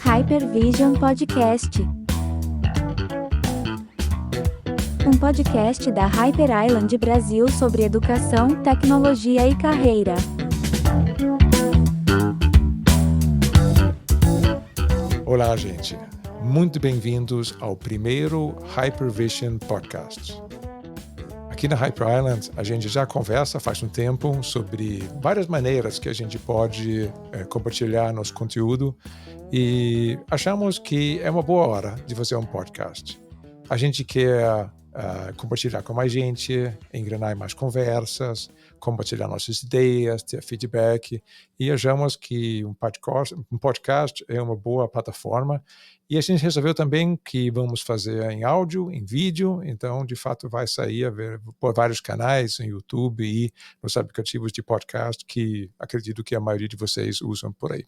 Hypervision Podcast. Um podcast da Hyper Island Brasil sobre educação, tecnologia e carreira. Olá, gente. Muito bem-vindos ao primeiro Hypervision Podcast. Aqui na Hyper Island, a gente já conversa faz um tempo sobre várias maneiras que a gente pode compartilhar nosso conteúdo e achamos que é uma boa hora de fazer um podcast. A gente quer compartilhar com mais gente, engrenar mais conversas, compartilhar nossas ideias, ter feedback, e achamos que um podcast é uma boa plataforma. E a gente resolveu também que vamos fazer em áudio, em vídeo, então de fato vai sair por vários canais no YouTube e nos aplicativos de podcast que acredito que a maioria de vocês usam por aí.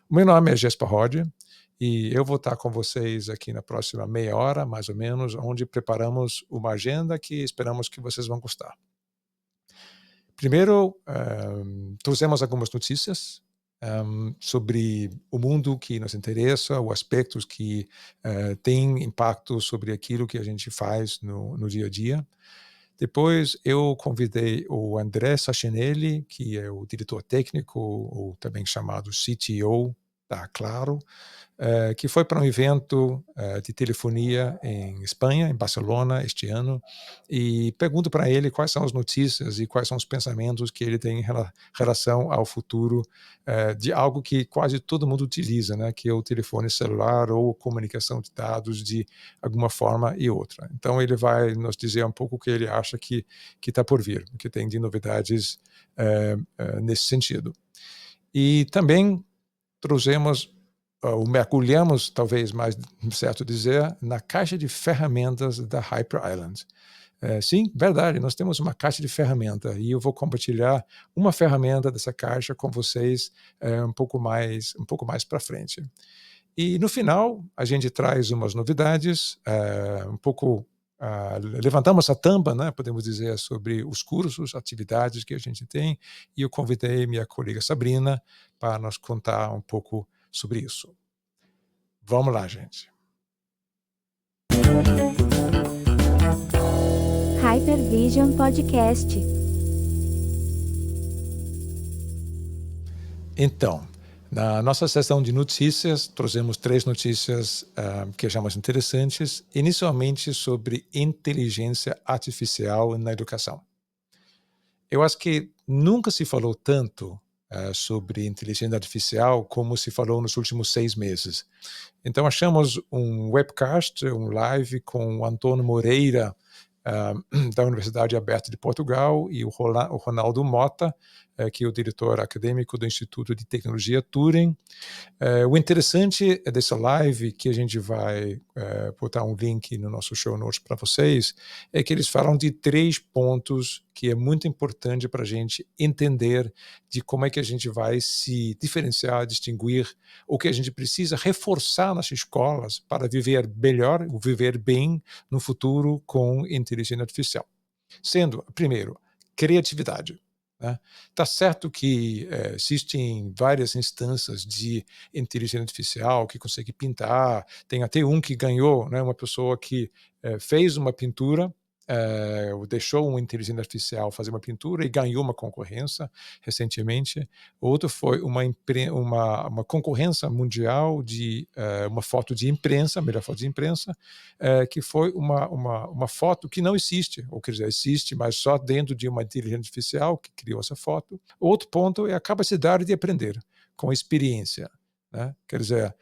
O meu nome é Jesper Hodge e eu vou estar com vocês aqui na próxima meia hora, mais ou menos, onde preparamos uma agenda que esperamos que vocês vão gostar. Primeiro, trouxemos algumas notícias sobre o mundo que nos interessa, os aspectos que têm impacto sobre aquilo que a gente faz no dia a dia. Depois eu convidei o André Sachinelli, que é o diretor técnico, ou também chamado CTO da Claro, que foi para um evento de telefonia em Espanha, em Barcelona, este ano, e pergunto para ele quais são as notícias e quais são os pensamentos que ele tem em relação ao futuro de algo que quase todo mundo utiliza, né, que é o telefone celular ou comunicação de dados de alguma forma e outra. Então ele vai nos dizer um pouco o que ele acha que está por vir, o que tem de novidades nesse sentido. E também trouxemos ou mergulhamos, talvez mais certo dizer, na caixa de ferramentas da Hyper Island. Sim, verdade, nós temos uma caixa de ferramenta e eu vou compartilhar uma ferramenta dessa caixa com vocês um pouco mais para frente. E no final, a gente traz umas novidades, levantamos a tampa, né, podemos dizer, sobre os cursos, atividades que a gente tem, e eu convidei minha colega Sabrina para nos contar um pouco sobre isso. Vamos lá, gente. Hypervision Podcast. Então, na nossa sessão de notícias, trouxemos 3 notícias que achamos interessantes, inicialmente sobre inteligência artificial na educação. Eu acho que nunca se falou tanto sobre inteligência artificial como se falou nos últimos 6 meses. Então, achamos um webcast, um live com o Antônio Moreira, da Universidade Aberta de Portugal, e o Ronaldo Mota, que é o diretor acadêmico do Instituto de Tecnologia Turing. O interessante dessa live, que a gente vai botar um link no nosso show notes para vocês, é que eles falam de 3 pontos que é muito importante para a gente entender de como é que a gente vai se diferenciar, distinguir, o que a gente precisa reforçar nas escolas para viver melhor, viver bem no futuro com inteligência artificial. Sendo, primeiro, criatividade. Tá certo que existem várias instâncias de inteligência artificial que consegue pintar, tem até um que ganhou, né, uma pessoa que fez uma pintura, deixou uma inteligência artificial fazer uma pintura e ganhou uma concorrência recentemente. Outro foi uma concorrência mundial de uma foto de imprensa, melhor foto de imprensa, que foi uma foto que não existe, ou quer dizer, existe, mas só dentro de uma inteligência artificial que criou essa foto. Outro ponto é a capacidade de aprender com experiência. Né? Quer dizer,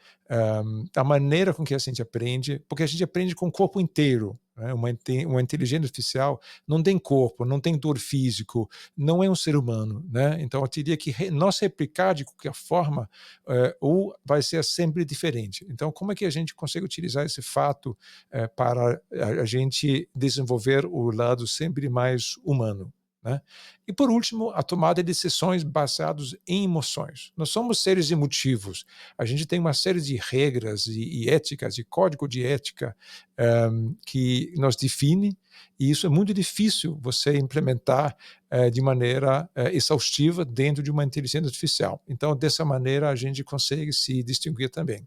a maneira com que a gente aprende, porque a gente aprende com o corpo inteiro. Né? Uma inteligência artificial não tem corpo, não tem dor físico, não é um ser humano. Né? Então, eu diria que nós replicar de qualquer forma ou vai ser sempre diferente. Então, como é que a gente consegue utilizar esse fato para a gente desenvolver o lado sempre mais humano? né? E, por último, a tomada de decisões baseadas em emoções. Nós somos seres emotivos. A gente tem uma série de regras e éticas, de código de ética que nos define, e isso é muito difícil você implementar de maneira exaustiva dentro de uma inteligência artificial. Então, dessa maneira, a gente consegue se distinguir também.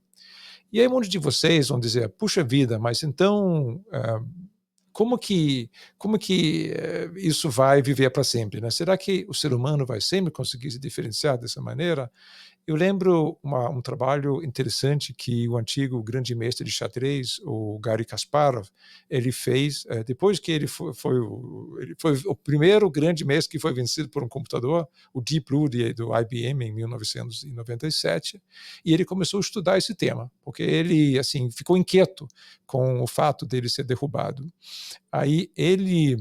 E aí, muitos de vocês vão dizer, puxa vida, mas então como que isso vai viver para sempre, né? Será que o ser humano vai sempre conseguir se diferenciar dessa maneira? Eu lembro um trabalho interessante que o antigo grande mestre de xadrez, o Garry Kasparov, ele fez, depois que ele foi o primeiro grande mestre que foi vencido por um computador, o Deep Blue do IBM, em 1997, e ele começou a estudar esse tema, porque ele assim, ficou inquieto com o fato dele ser derrubado. Aí ele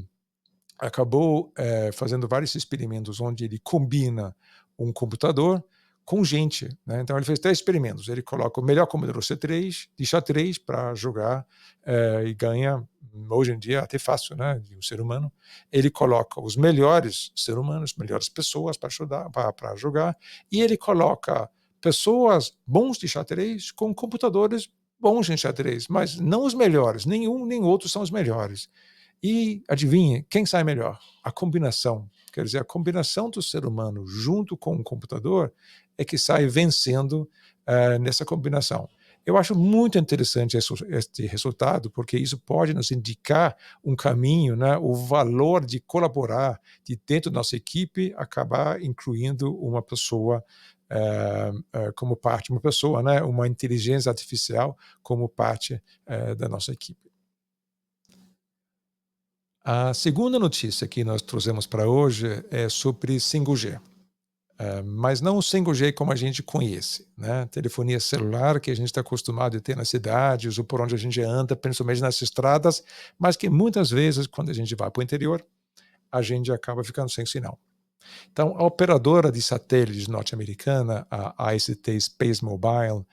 acabou fazendo vários experimentos onde ele combina um computador com gente, né? Então ele fez 3 experimentos. Ele coloca o melhor computador C3 de xadrez para jogar e ganha, hoje em dia, até fácil, né, de um ser humano. Ele coloca os melhores seres humanos, melhores pessoas para jogar, e ele coloca pessoas bons de xadrez com computadores bons em xadrez, mas não os melhores. Nenhum nem outro são os melhores. E adivinhe, quem sai melhor? A combinação. Quer dizer, a combinação do ser humano junto com o computador é que sai vencendo nessa combinação. Eu acho muito interessante este resultado, porque isso pode nos indicar um caminho, né, o valor de colaborar, de dentro da nossa equipe, acabar incluindo uma pessoa como parte, uma pessoa, né, uma inteligência artificial como parte da nossa equipe. A segunda notícia que nós trouxemos para hoje é sobre 5G. Mas não o 5G como a gente conhece, né? Telefonia celular que a gente está acostumado a ter nas cidades ou por onde a gente anda, principalmente nas estradas, mas que muitas vezes, quando a gente vai para o interior, a gente acaba ficando sem sinal. Então, a operadora de satélites norte-americana, a AST Space Mobile,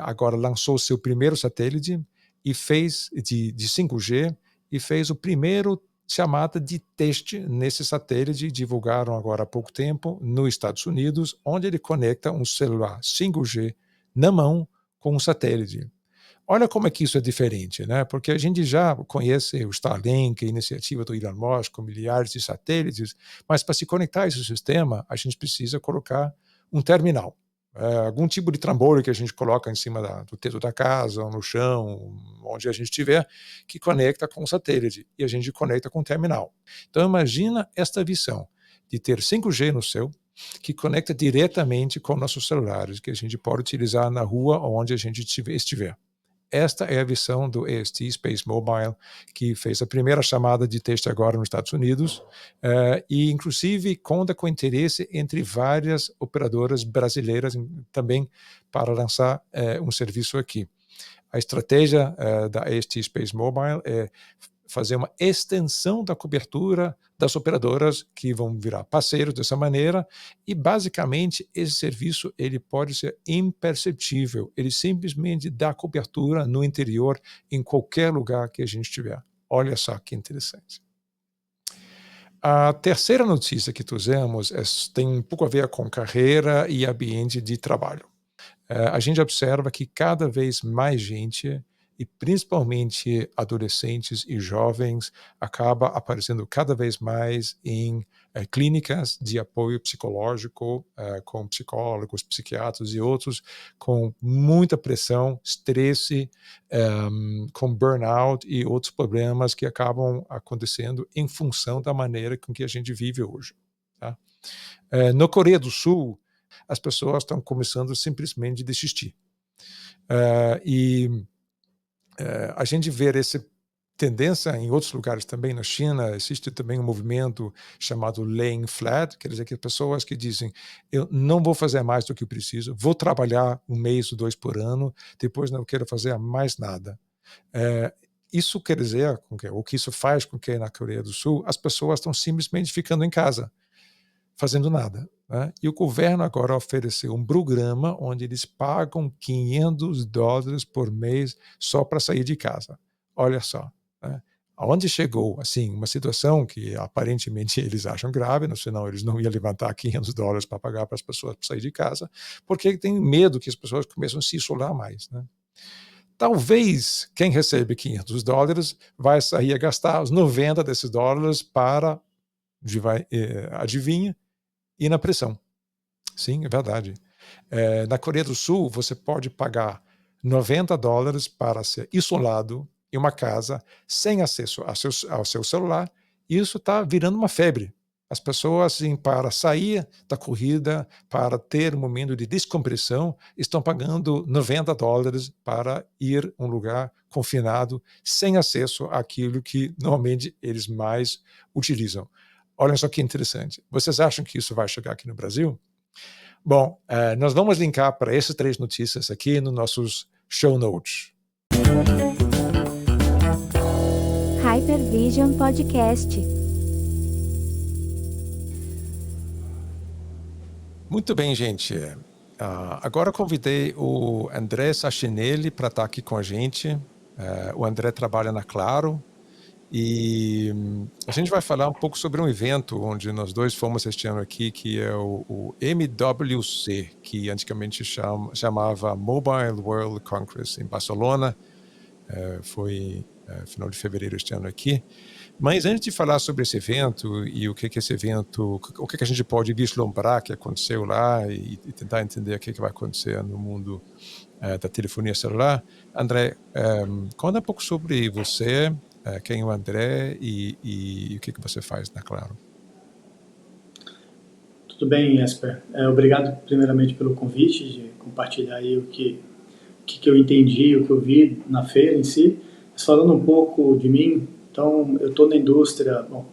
agora lançou seu primeiro satélite e fez de 5G e fez o primeiro chamada de teste nesse satélite, divulgaram agora há pouco tempo, nos Estados Unidos, onde ele conecta um celular 5G na mão com um satélite. Olha como é que isso é diferente, né? Porque a gente já conhece o Starlink, a iniciativa do Elon Musk, com milhares de satélites, mas para se conectar a esse sistema, a gente precisa colocar um terminal. Algum tipo de trambolho que a gente coloca em cima do teto da casa, ou no chão, onde a gente estiver, que conecta com o satélite, e a gente conecta com o terminal. Então imagina esta visão de ter 5G no céu, que conecta diretamente com nossos celulares, que a gente pode utilizar na rua onde a gente estiver. Esta é a visão do AST Space Mobile, que fez a primeira chamada de teste agora nos Estados Unidos, e inclusive conta com interesse entre várias operadoras brasileiras também para lançar um serviço aqui. A estratégia da AST Space Mobile é fazer uma extensão da cobertura das operadoras que vão virar parceiros dessa maneira, e basicamente esse serviço ele pode ser imperceptível, ele simplesmente dá cobertura no interior em qualquer lugar que a gente estiver. Olha só que interessante. A terceira notícia que trouxemos tem um pouco a ver com carreira e ambiente de trabalho. A gente observa que cada vez mais gente, e principalmente adolescentes e jovens, acaba aparecendo cada vez mais em clínicas de apoio psicológico, com psicólogos, psiquiatras e outros, com muita pressão, estresse, com burnout e outros problemas que acabam acontecendo em função da maneira com que a gente vive hoje. Tá? No Coreia do Sul, as pessoas estão começando simplesmente a desistir. A gente vê essa tendência em outros lugares também. Na China existe também um movimento chamado laying flat, quer dizer que pessoas que dizem eu não vou fazer mais do que eu preciso, vou trabalhar 1 mês ou 2 por ano, depois não quero fazer mais nada. Isso quer dizer, o que isso faz com que na Coreia do Sul as pessoas estão simplesmente ficando em casa, fazendo nada. Né? E o governo agora ofereceu um programa onde eles pagam $500 por mês só para sair de casa. Olha só. Né? Aonde chegou, assim, uma situação que aparentemente eles acham grave, senão eles não iam levantar $500 para pagar para as pessoas para sair de casa, porque tem medo que as pessoas começam a se isolar mais, né? Talvez quem recebe $500 vai sair a gastar os 90 desses dólares para, adivinha, ir na prisão. Sim, é verdade. Na Coreia do Sul, você pode pagar $90 para ser isolado em uma casa sem acesso ao seu celular. Isso está virando uma febre. As pessoas, assim, para sair da corrida, para ter um momento de descompressão, estão pagando $90 para ir a um lugar confinado, sem acesso àquilo que normalmente eles mais utilizam. Olha só que interessante. Vocês acham que isso vai chegar aqui no Brasil? Bom, nós vamos linkar para essas 3 notícias aqui nos nossos show notes. Hypervision Podcast. Muito bem, gente. Agora eu convidei o André Sachinelli para estar aqui com a gente. O André trabalha na Claro e a gente vai falar um pouco sobre um evento onde nós dois fomos este ano aqui, que é o MWC, que antigamente chamava Mobile World Congress, em Barcelona. Foi final de fevereiro este ano aqui. Mas antes de falar sobre esse evento e o que esse evento, o que a gente pode vislumbrar que aconteceu lá e tentar entender o que vai acontecer no mundo da telefonia celular, André, conta um pouco sobre você, quem é o André e o que você faz na Claro. Tudo bem, Jesper. Obrigado primeiramente pelo convite de compartilhar aí o que eu entendi, o que eu vi na feira em si. Mas falando um pouco de mim, então eu estou na indústria. Bom,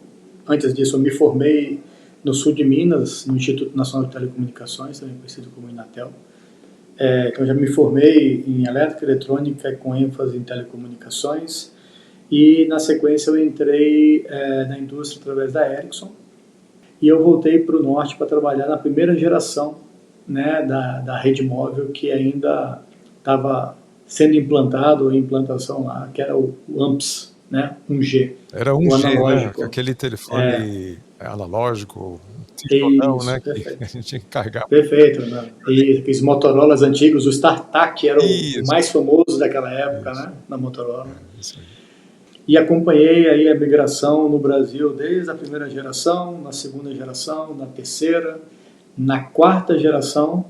antes disso eu me formei no sul de Minas, no Instituto Nacional de Telecomunicações, também conhecido como Inatel. Então eu já me formei em elétrica e eletrônica com ênfase em telecomunicações e na sequência eu entrei na indústria através da Ericsson e eu voltei para o norte para trabalhar na primeira geração, né, da rede móvel que ainda estava sendo implantado em implantação lá, que era o AMPS, né, 1G. Era 1G, né? Aquele telefone analógico, tijonão, né? Que a gente tinha que carregar. Perfeito, né? E aqueles Motorolas antigos, o StarTAC era o mais famoso daquela época, né? Na Motorola. Isso aí. E acompanhei aí a migração no Brasil desde a primeira geração, na segunda geração, na terceira, na quarta geração.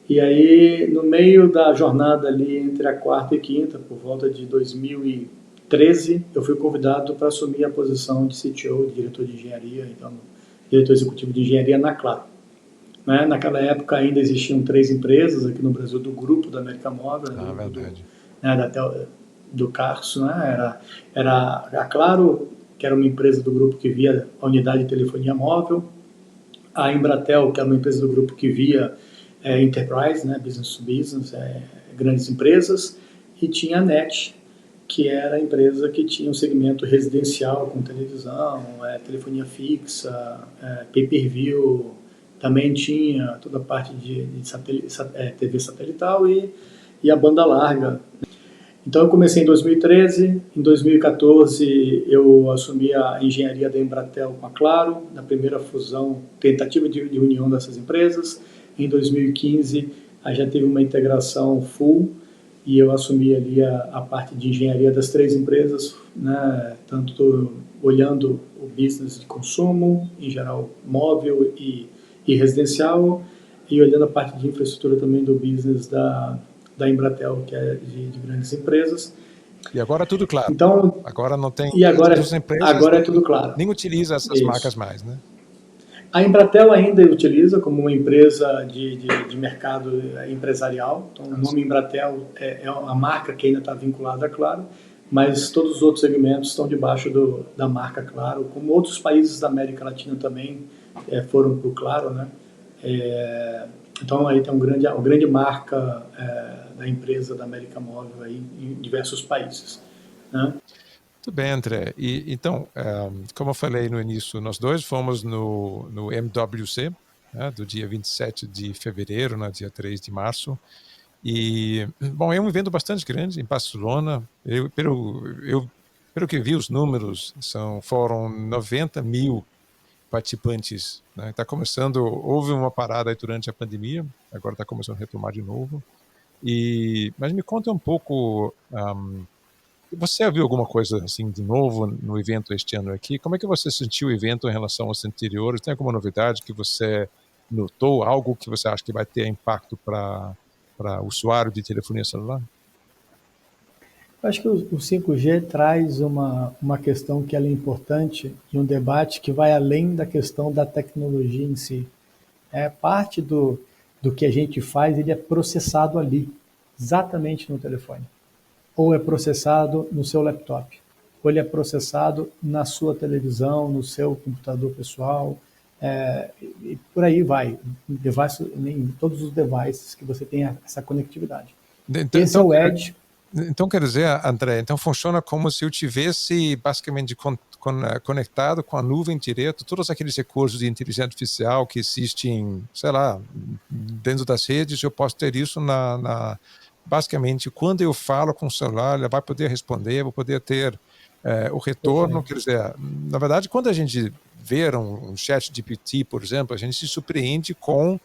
E aí, no meio da jornada ali entre a quarta e quinta, por volta de 2013, eu fui convidado para assumir a posição de CTO, de diretor de engenharia, então, diretor executivo de engenharia na Claro. Né? Naquela época ainda existiam 3 empresas aqui no Brasil do grupo da América Móvel, verdade. Do Carso, né? Era a Claro, que era uma empresa do grupo que via a unidade de telefonia móvel, a Embratel, que era uma empresa do grupo que via Enterprise, né? Business to Business, grandes empresas, e tinha a NET, que era a empresa que tinha um segmento residencial com televisão, telefonia fixa, pay-per-view, também tinha toda a parte de TV satelital e a banda larga. Então eu comecei em 2013, em 2014 eu assumi a engenharia da Embratel com a Claro, na primeira fusão, tentativa de união dessas empresas. Em 2015 já teve uma integração full e eu assumi ali a parte de engenharia das 3 empresas, né, tanto olhando o business de consumo, em geral móvel e residencial, e olhando a parte de infraestrutura também do business da Embratel, que é de grandes empresas. E agora é tudo claro. Então, agora não tem. E agora empresas é tudo claro. Nem utiliza essas marcas mais, né? A Embratel ainda utiliza como uma empresa de mercado empresarial. Então, o nome Embratel é a marca que ainda está vinculada a Claro, mas todos os outros segmentos estão debaixo da marca Claro, como outros países da América Latina também foram para o Claro, né? Então aí tem uma grande marca da empresa da América Móvel aí em diversos países, né? Muito bem, André. E então, como eu falei no início, nós dois fomos no MWC, né, do dia 27 de fevereiro, no dia 3 de março. E, bom, é um evento bastante grande em Barcelona. Pelo pelo que vi, os números foram 90 mil participantes. Né? Tá começando, houve uma parada aí durante a pandemia, agora está começando a retomar de novo. Mas me conta um pouco, você viu alguma coisa assim de novo no evento este ano aqui? Como é que você sentiu o evento em relação aos anteriores? Tem alguma novidade que você notou, algo que você acha que vai ter impacto para o usuário de telefonia celular? Eu acho que o 5G traz uma questão que ela é importante e um debate que vai além da questão da tecnologia em si. Parte do que a gente faz, ele é processado ali, exatamente no telefone. Ou é processado no seu laptop, ou ele é processado na sua televisão, no seu computador pessoal, e por aí vai, em todos os devices que você tem essa conectividade. Esse é o Edge. Então, quer dizer, André, então funciona como se eu tivesse basicamente conectado com a nuvem direto, todos aqueles recursos de inteligência artificial que existem, sei lá, dentro das redes, eu posso ter isso basicamente, quando eu falo com o celular, ele vai poder responder, vou poder ter o retorno. Quer dizer, na verdade, quando a gente vê um chat GPT, por exemplo, a gente se surpreende com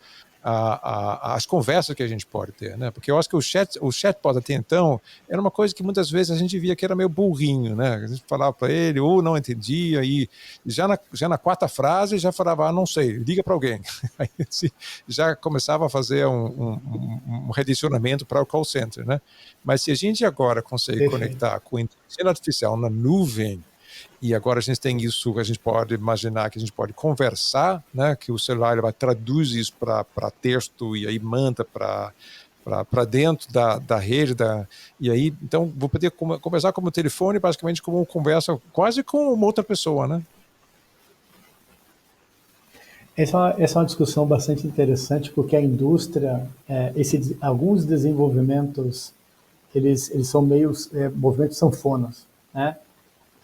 as conversas que a gente pode ter, né? Porque eu acho que o chatbot até então era uma coisa que muitas vezes a gente via que era meio burrinho, né? A gente falava para ele ou não entendia e já na quarta frase já falava, não sei, liga para alguém. Aí já começava a fazer um redirecionamento para o call center, né? Mas se a gente agora consegue conectar com a inteligência artificial na nuvem, e agora a gente tem isso, a gente pode imaginar que a gente pode conversar, né? Que o celular ele vai traduzir isso para texto e aí manda para dentro da rede. E aí, então, vou poder conversar como telefone, basicamente como uma conversa quase com uma outra pessoa, né? Essa é uma discussão bastante interessante, porque a indústria, alguns desenvolvimentos, eles são meio movimentos sanfonas, né?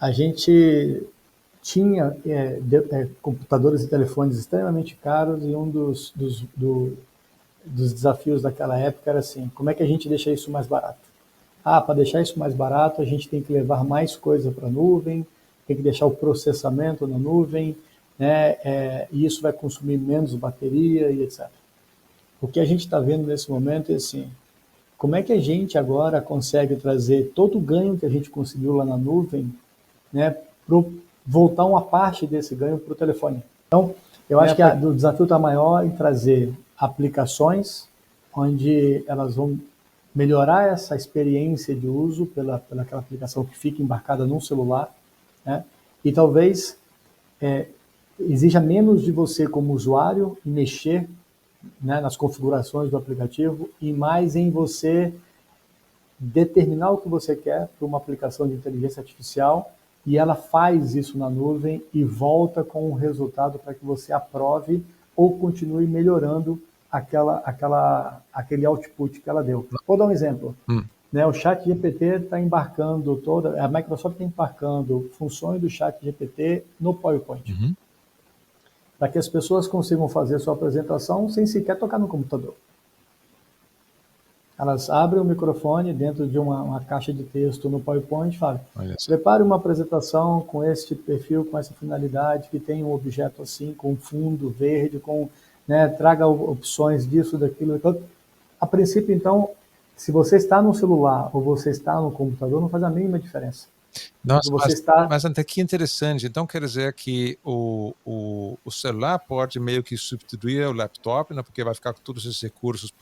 A gente tinha computadores e telefones extremamente caros e um dos desafios daquela época era assim, como é que a gente deixa isso mais barato? Para deixar isso mais barato, a gente tem que levar mais coisa para a nuvem, tem que deixar o processamento na nuvem, né? E isso vai consumir menos bateria e etc. O que a gente está vendo nesse momento é assim, como é que a gente agora consegue trazer todo o ganho que a gente conseguiu lá na nuvem, né, voltar uma parte desse ganho para o telefone. Então, eu acho que o desafio está maior em trazer aplicações onde elas vão melhorar essa experiência de uso pelaquela aplicação que fica embarcada num celular, né, e talvez exija menos de você como usuário em mexer, né, nas configurações do aplicativo e mais em você determinar o que você quer para uma aplicação de inteligência artificial e ela faz isso na nuvem e volta com um resultado para que você aprove ou continue melhorando aquele output que ela deu. Vou dar um exemplo. Né, o ChatGPT está embarcando a Microsoft está embarcando funções do ChatGPT no PowerPoint. Para que as pessoas consigam fazer sua apresentação sem sequer tocar no computador. Elas abrem o microfone dentro de uma caixa de texto no PowerPoint e falam, prepare uma apresentação com este perfil, com essa finalidade, que tem um objeto assim, com fundo verde, né, traga opções disso, daquilo. Então, a princípio, então, se você está no celular ou você está no computador, não faz a mínima diferença. Nossa, mas até que interessante. Então quer dizer que o celular pode meio que substituir o laptop, né, porque vai ficar com todos esses recursos,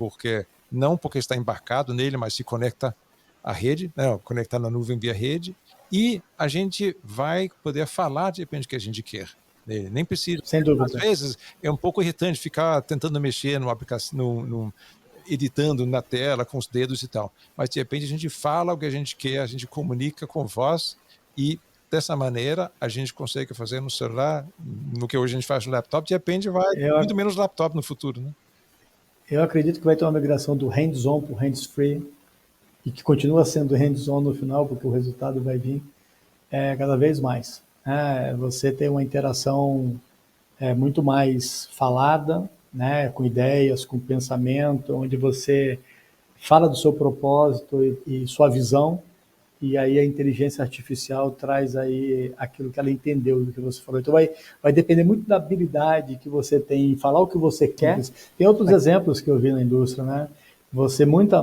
não porque está embarcado nele, mas se conecta à rede, né, conectar na nuvem via rede, e a gente vai poder falar de repente o que a gente quer. Nem precisa. Sem dúvida. Às vezes é um pouco irritante ficar tentando mexer no aplicação, editando na tela com os dedos e tal, mas de repente a gente fala o que a gente quer, a gente comunica com voz e dessa maneira a gente consegue fazer no celular, no que hoje a gente faz no laptop, de repente vai muito menos laptop no futuro, né? Eu acredito que vai ter uma migração do hands-on para o hands-free e que continua sendo hands-on no final, porque o resultado vai vir cada vez mais. Você tem uma interação muito mais falada, né, com ideias, com pensamento, onde você fala do seu propósito e sua visão, e aí a inteligência artificial traz aí aquilo que ela entendeu do que você falou. Então vai depender muito da habilidade que você tem em falar o que você quer. Tem outros exemplos que eu vi na indústria, né?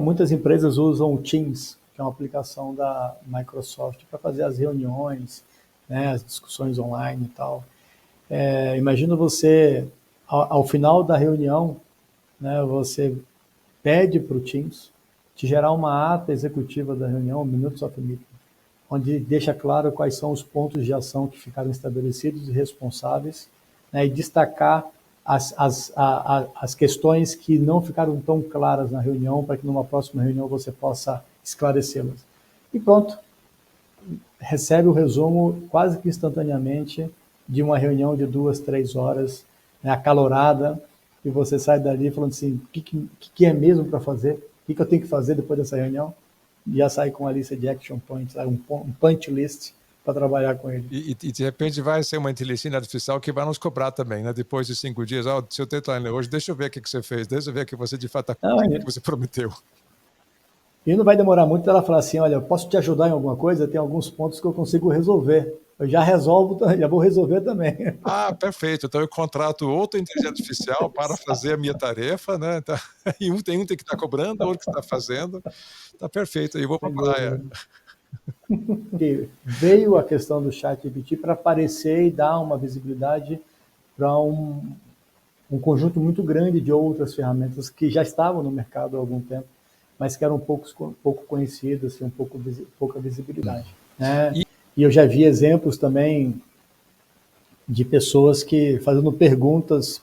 Muitas empresas usam o Teams, que é uma aplicação da Microsoft, para fazer as reuniões, né, as discussões online e tal. Imagina você, ao final da reunião, né, você pede para o Teams te gerar uma ata executiva da reunião, Minutes of Meeting, onde deixa claro quais são os pontos de ação que ficaram estabelecidos e responsáveis, né, e destacar as questões que não ficaram tão claras na reunião, para que numa próxima reunião você possa esclarecê-las. E pronto, recebe o resumo quase que instantaneamente de uma reunião de 2, 3 horas, né, acalorada, e você sai dali falando assim, o que é mesmo para fazer? O que eu tenho que fazer depois dessa reunião? E já sai com uma lista de action points, um punch list para trabalhar com ele. E de repente vai ser uma inteligência artificial que vai nos cobrar também, né? Depois de 5 dias, seu deadline hoje, deixa eu ver o que você fez, deixa eu ver o que você de fato o que você prometeu. E não vai demorar muito ela falar assim, olha, eu posso te ajudar em alguma coisa? Tem alguns pontos que eu consigo resolver. Eu já vou resolver também. Ah, perfeito. Então eu contrato outra inteligência artificial para fazer a minha tarefa, né? Então, e um tem que estar cobrando, outro que está fazendo. Tá perfeito. Eu vou para a praia. Veio a questão do ChatGPT para aparecer e dar uma visibilidade para um conjunto muito grande de outras ferramentas que já estavam no mercado há algum tempo, mas que eram pouco conhecidas, assim, pouca visibilidade. Né? E eu já vi exemplos também de pessoas que fazendo perguntas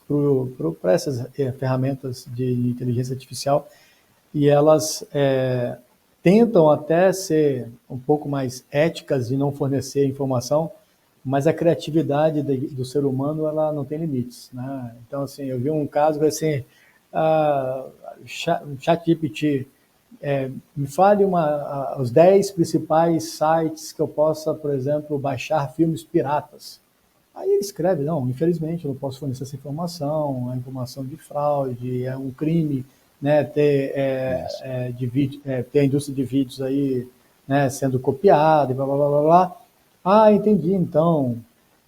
para essas ferramentas de inteligência artificial, e elas tentam até ser um pouco mais éticas e não fornecer informação, mas a criatividade do ser humano ela não tem limites, né? Então, assim, eu vi um caso que assim, ChatGPT, me fale os 10 principais sites que eu possa, por exemplo, baixar filmes piratas. Aí ele escreve, não, infelizmente eu não posso fornecer essa informação, é informação de fraude, é um crime, né, ter a indústria de vídeos aí, né, sendo copiada e blá, blá, blá, blá, blá. Ah, entendi, então.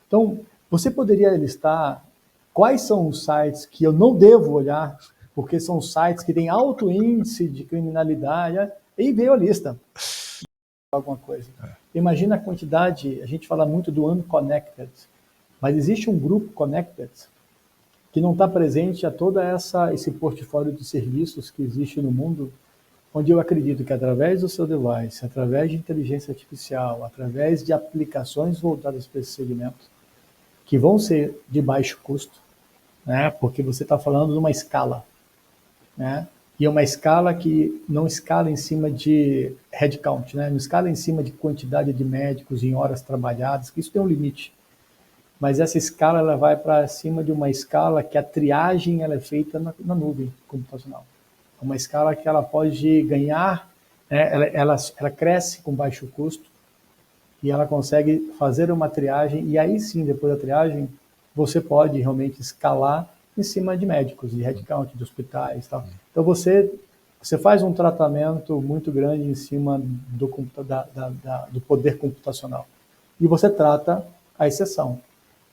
Então, você poderia listar quais são os sites que eu não devo olhar, porque são sites que têm alto índice de criminalidade, e veio a lista. Alguma coisa. Imagina a quantidade, a gente fala muito do unconnected, mas existe um grupo connected que não está presente a todo esse portfólio de serviços que existe no mundo, onde eu acredito que através do seu device, através de inteligência artificial, através de aplicações voltadas para esse segmento, que vão ser de baixo custo, né, porque você está falando de uma escala, né, e é uma escala que não escala em cima de headcount, né, não escala em cima de quantidade de médicos em horas trabalhadas, que isso tem um limite. Mas essa escala ela vai para cima de uma escala que a triagem ela é feita na nuvem computacional. Uma escala que ela pode ganhar, né, ela cresce com baixo custo e ela consegue fazer uma triagem, e aí sim, depois da triagem, você pode realmente escalar em cima de médicos, de headcount, de hospitais. Tal. Então você faz um tratamento muito grande em cima do poder computacional. E você trata a exceção.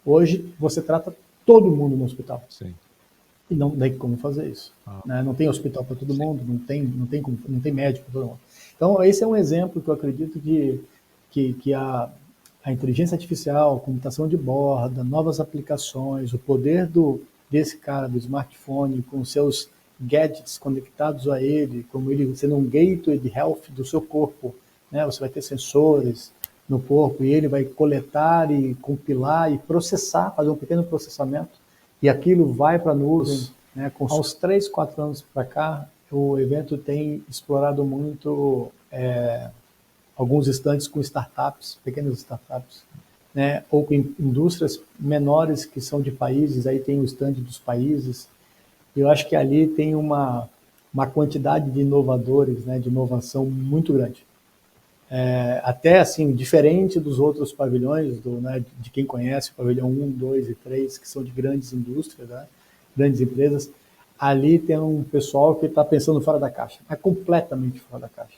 Hoje, você trata todo mundo no hospital. Sim. E não tem como fazer isso. Né? Não tem hospital para todo mundo, não tem médico para todo mundo. Então, esse é um exemplo que eu acredito que a inteligência artificial, a computação de borda, novas aplicações, o poder desse cara, do smartphone, com seus gadgets conectados a ele, como ele sendo um gateway de health do seu corpo, né? Você vai ter sensores no corpo e ele vai coletar e compilar e processar, fazer um pequeno processamento, e aquilo vai para a nuvem. Né? Aos 3, 4 anos para cá, o evento tem explorado muito alguns estandes com startups, pequenas startups, né? Ou com indústrias menores que são de países, aí tem o stand dos países. Eu acho que ali tem uma quantidade de inovadores, né, de inovação muito grande. Até assim, diferente dos outros pavilhões, né, de quem conhece o pavilhão 1, 2 e 3, que são de grandes indústrias, né, grandes empresas, ali tem um pessoal que está pensando fora da caixa, é completamente fora da caixa.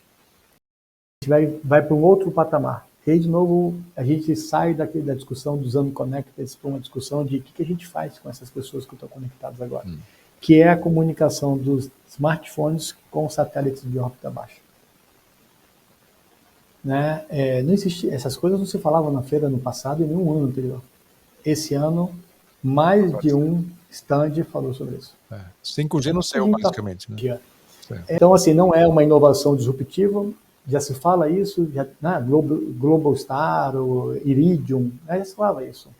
vai para um outro patamar. E aí, de novo, a gente sai da discussão dos unconnected para uma discussão de o que a gente faz com essas pessoas que estão conectadas agora, que é a comunicação dos smartphones com satélites de órbita baixa. Né? Não existia, essas coisas não se falavam na feira no passado e nenhum ano anterior. Esse ano, mais de um stand falou sobre isso. 5G no céu, basicamente. Né? Então, assim, não é uma inovação disruptiva, já se fala isso, né? Global Star, ou Iridium, já se fala isso.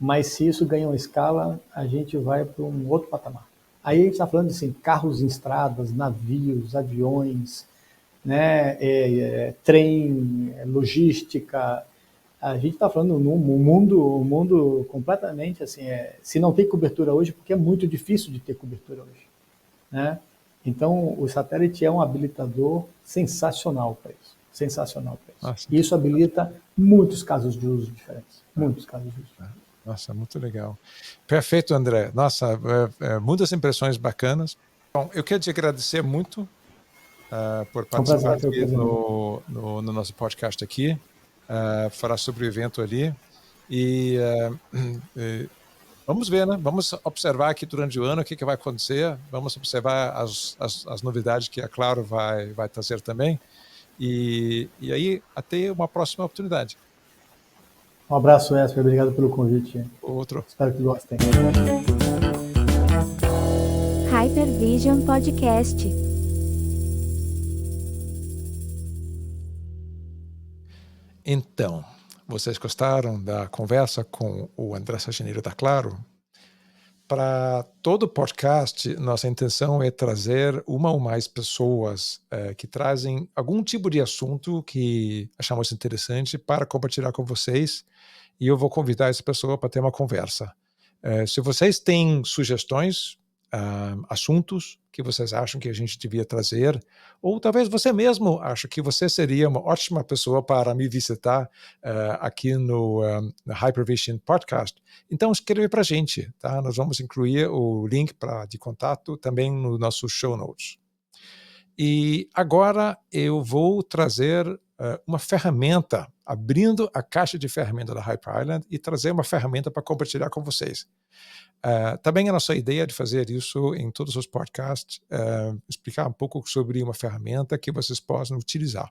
Mas se isso ganha uma escala, a gente vai para um outro patamar. Aí a gente está falando assim, carros em estradas, navios, aviões, né? Trem, logística. A gente está falando num mundo completamente assim, se não tem cobertura hoje, porque é muito difícil de ter cobertura hoje, né? Então, o satélite é um habilitador sensacional para isso. Sensacional para isso. E isso habilita muitos casos de uso diferentes. Muitos casos de uso. Nossa, muito legal. Perfeito, André. Nossa, muitas impressões bacanas. Bom, eu quero te agradecer muito por participar aqui no nosso podcast aqui, falar sobre o evento ali. E vamos ver, né? Vamos observar aqui durante o ano o que vai acontecer. Vamos observar as novidades que a Claro vai trazer também. E aí, até uma próxima oportunidade. Um abraço, Esper. Obrigado pelo convite. Outro. Espero que gostem. Hypervision Podcast. Então, vocês gostaram da conversa com o André Sagineiro da Claro? Para todo podcast, nossa intenção é trazer uma ou mais pessoas que trazem algum tipo de assunto que achamos interessante para compartilhar com vocês, e eu vou convidar essa pessoa para ter uma conversa. Se vocês têm sugestões, assuntos que vocês acham que a gente devia trazer, ou talvez você mesmo acha que você seria uma ótima pessoa para me visitar aqui no Hypervision Podcast, então escreve para a gente, tá? Nós vamos incluir o link de contato também no nosso show notes. E agora eu vou trazer uma ferramenta, abrindo a caixa de ferramenta da Hyper Island e trazer uma ferramenta para compartilhar com vocês. Também a nossa ideia de fazer isso em todos os podcasts, explicar um pouco sobre uma ferramenta que vocês possam utilizar.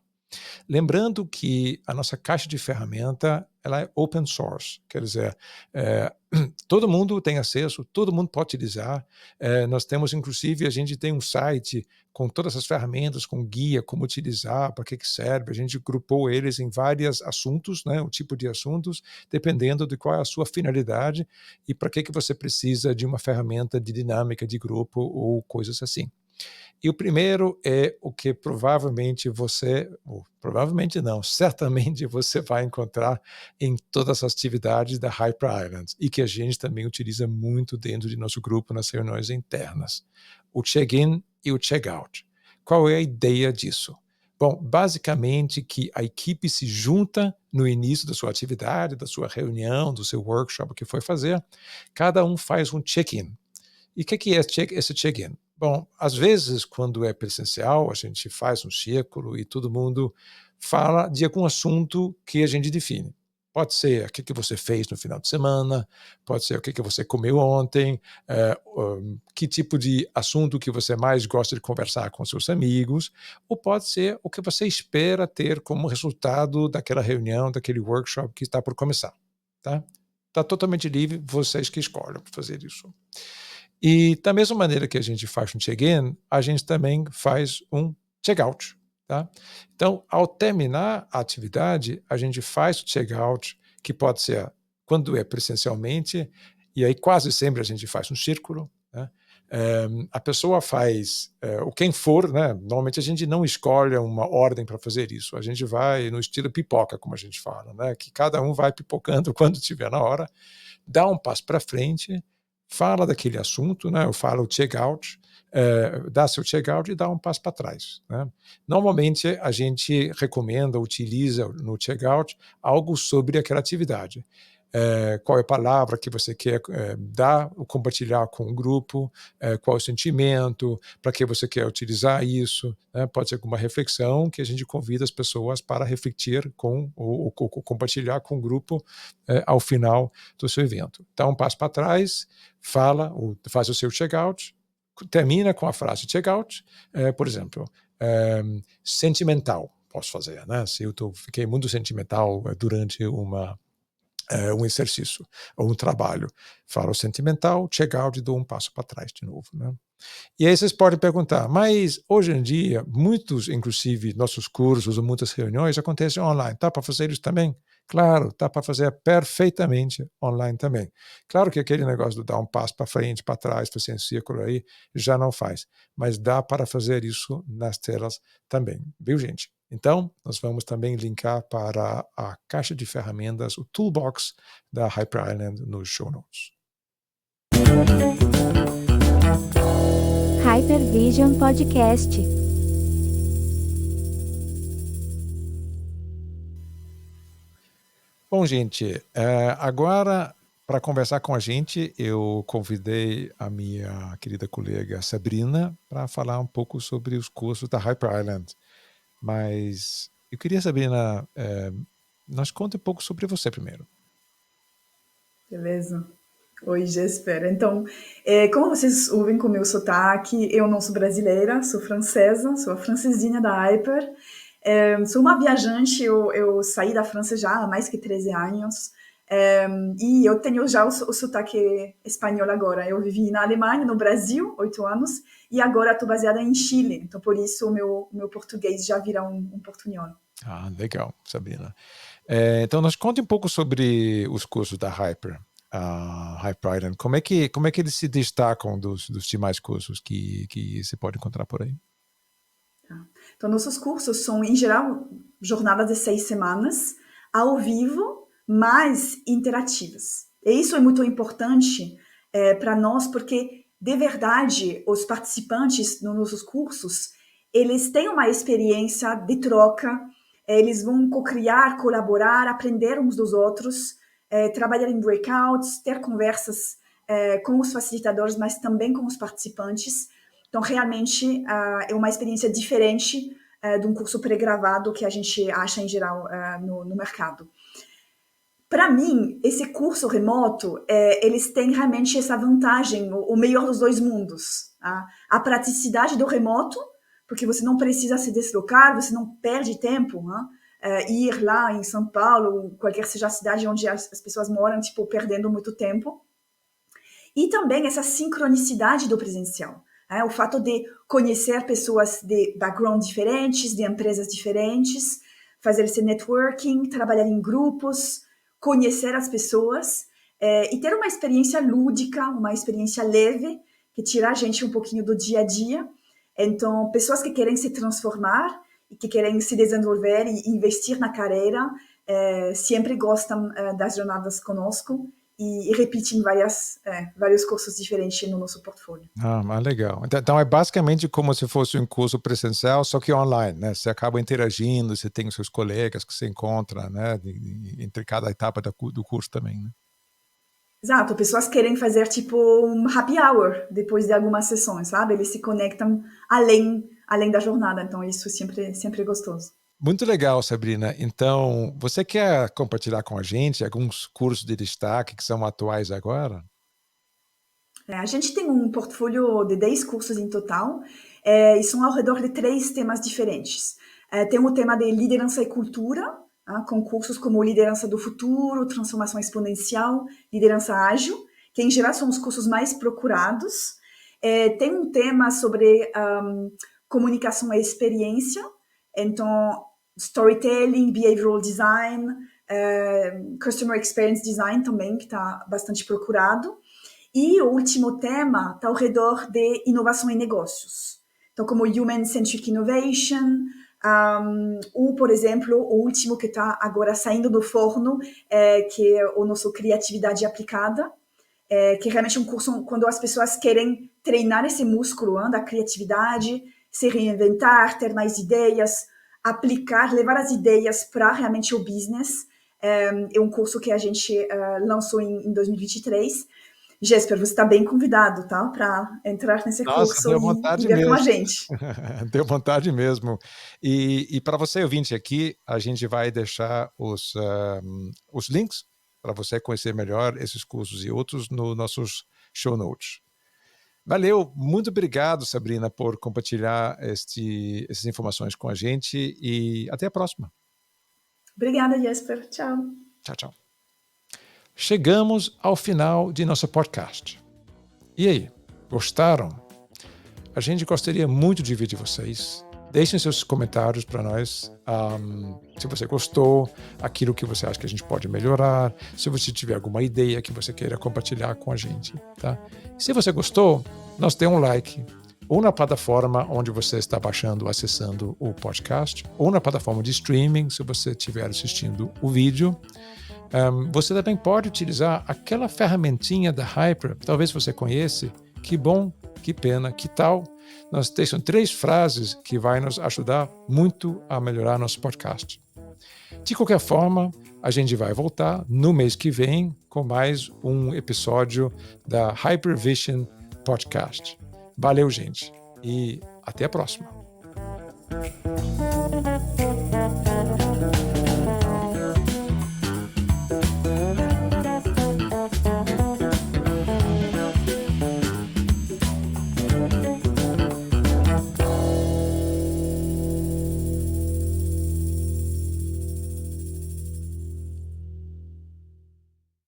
Lembrando que a nossa caixa de ferramenta ela é open source, quer dizer, todo mundo tem acesso, todo mundo pode utilizar. Nós temos, inclusive, a gente tem um site com todas as ferramentas, com guia, como utilizar, para que serve. A gente grupou eles em vários assuntos, né, o tipo de assuntos, dependendo de qual é a sua finalidade e para que você precisa de uma ferramenta de dinâmica de grupo ou coisas assim. E o primeiro é o que provavelmente provavelmente não, certamente você vai encontrar em todas as atividades da Hyper Island e que a gente também utiliza muito dentro de nosso grupo nas reuniões internas. O check-in e o check-out. Qual é a ideia disso? Bom, basicamente que a equipe se junta no início da sua atividade, da sua reunião, do seu workshop, o que foi fazer, cada um faz um check-in. E o que é esse check-in? Bom, às vezes, quando é presencial, a gente faz um círculo e todo mundo fala de algum assunto que a gente define. Pode ser o que você fez no final de semana, pode ser o que você comeu ontem, que tipo de assunto que você mais gosta de conversar com seus amigos, ou pode ser o que você espera ter como resultado daquela reunião, daquele workshop que está por começar. Tá? Está totalmente livre, vocês que escolhem fazer isso. E da mesma maneira que a gente faz um check-in, a gente também faz um check-out. Tá? Então, ao terminar a atividade, a gente faz o check-out, que pode ser quando é presencialmente, e aí quase sempre a gente faz um círculo. Né? A pessoa faz, ou quem for, né? Normalmente a gente não escolhe uma ordem para fazer isso, a gente vai no estilo pipoca, como a gente fala, né? Que cada um vai pipocando quando estiver na hora, dá um passo para frente, fala daquele assunto, né? Eu falo o check-out, dá seu check-out e dá um passo para trás. Né? Normalmente, a gente recomenda, utiliza no check-out algo sobre aquela atividade. qual é a palavra que você quer dar ou compartilhar com o grupo, qual é o sentimento, para que você quer utilizar isso, né? Pode ser alguma reflexão que a gente convida as pessoas para refletir ou compartilhar com o grupo ao final do seu evento. Dá um passo para trás, fala, ou faz o seu checkout, termina com a frase checkout, por exemplo, sentimental, posso fazer, né? Se eu fiquei muito sentimental durante um exercício ou um trabalho, falo sentimental, checkout e dou um passo para trás de novo, né? E aí vocês podem perguntar, mas hoje em dia, muitos, inclusive nossos cursos ou muitas reuniões acontecem online, dá para fazer isso também? Claro, dá para fazer perfeitamente online também. Claro que aquele negócio de dar um passo para frente, para trás, fazer um círculo aí, já não faz, mas dá para fazer isso nas telas também, viu, gente? Então, nós vamos também linkar para a caixa de ferramentas, o toolbox da Hyper Island nos show notes. Hypervision Podcast. Bom, gente, agora, para conversar com a gente, eu convidei a minha querida colega Sabrina para falar um pouco sobre os cursos da Hyper Island. Mas eu queria, Sabrina, nos conte um pouco sobre você primeiro. Beleza. Oi, Jéssica. Então, como vocês ouvem com o meu sotaque, eu não sou brasileira, sou francesa, sou a francesinha da Hyper. Sou uma viajante, eu saí da França já há mais que 13 anos. E eu tenho já o sotaque espanhol agora. Eu vivi na Alemanha, no Brasil, 8 anos, e agora estou baseada em Chile. Então, por isso, o meu português já vira um portunhol. Ah, legal, Sabrina. Então, nos conte um pouco sobre os cursos da Hyper Island. Como é que eles se destacam dos demais cursos que você pode encontrar por aí? Então, nossos cursos são, em geral, jornadas de 6 semanas, ao vivo, mas interativas. E isso é muito importante para nós, porque, de verdade, os participantes nos nossos cursos, eles têm uma experiência de troca, eles vão co-criar, colaborar, aprender uns dos outros, trabalhar em breakouts, ter conversas com os facilitadores, mas também com os participantes. Então, realmente, é uma experiência diferente de um curso pré-gravado que a gente acha, em geral, no mercado. Para mim, esse curso remoto, eles têm realmente essa vantagem, o melhor dos dois mundos. Tá? A praticidade do remoto, porque você não precisa se deslocar, você não perde tempo, né? Ir lá em São Paulo, qualquer seja a cidade onde as pessoas moram, tipo, perdendo muito tempo. E também essa sincronicidade do presencial. O fato de conhecer pessoas de background diferentes, de empresas diferentes, fazer esse networking, trabalhar em grupos, conhecer as pessoas e ter uma experiência lúdica, uma experiência leve, que tira a gente um pouquinho do dia a dia. Então, pessoas que querem se transformar e que querem se desenvolver e investir na carreira, sempre gostam das jornadas conosco e repetem vários cursos diferentes no nosso portfólio. Ah, legal. Então é basicamente como se fosse um curso presencial, só que online, né? Você acaba interagindo, você tem os seus colegas que você encontra, né? Entre cada etapa do curso também, né? Exato, pessoas querem fazer tipo um happy hour depois de algumas sessões, sabe? Eles se conectam além da jornada, então isso sempre é gostoso. Muito legal, Sabrina. Então, você quer compartilhar com a gente alguns cursos de destaque que são atuais agora? A gente tem um portfólio de 10 cursos em total, e são ao redor de 3 temas diferentes. Tem o tema de liderança e cultura, com cursos como liderança do futuro, transformação exponencial, liderança ágil, que em geral são os cursos mais procurados. Tem um tema sobre comunicação e experiência, então storytelling, behavioral design, customer experience design também, que está bastante procurado. E o último tema está ao redor de inovação em negócios. Então, como Human-Centric Innovation, ou, por exemplo, o último que está agora saindo do forno, que é o nosso Criatividade Aplicada, que realmente é um curso quando as pessoas querem treinar esse músculo da criatividade, se reinventar, ter mais ideias, aplicar, levar as ideias para realmente o business. É um curso que a gente lançou em 2023. Jesper, você está bem convidado, tá? Para entrar nesse curso deu e vontade ver com a mesmo. gente. Deu vontade mesmo. E para você, ouvinte, aqui, a gente vai deixar os links para você conhecer melhor esses cursos e outros nos nossos show notes. Valeu, muito obrigado, Sabrina, por compartilhar essas informações com a gente e até a próxima. Obrigada, Jesper. Tchau. Tchau, tchau. Chegamos ao final de nosso podcast. E aí, gostaram? A gente gostaria muito de ver de vocês. Deixem seus comentários para nós. Se você gostou, aquilo que você acha que a gente pode melhorar, se você tiver alguma ideia que você queira compartilhar com a gente. Tá? Se você gostou, nós dê um like, ou na plataforma onde você está baixando, acessando o podcast, ou na plataforma de streaming, se você estiver assistindo o vídeo. Você também pode utilizar aquela ferramentinha da Hyper, talvez você conheça. Que bom, que pena, que tal? Nós temos 3 frases que vai nos ajudar muito a melhorar nosso podcast. De qualquer forma, a gente vai voltar no mês que vem com mais um episódio da Hypervision Podcast. Valeu, gente, e até a próxima.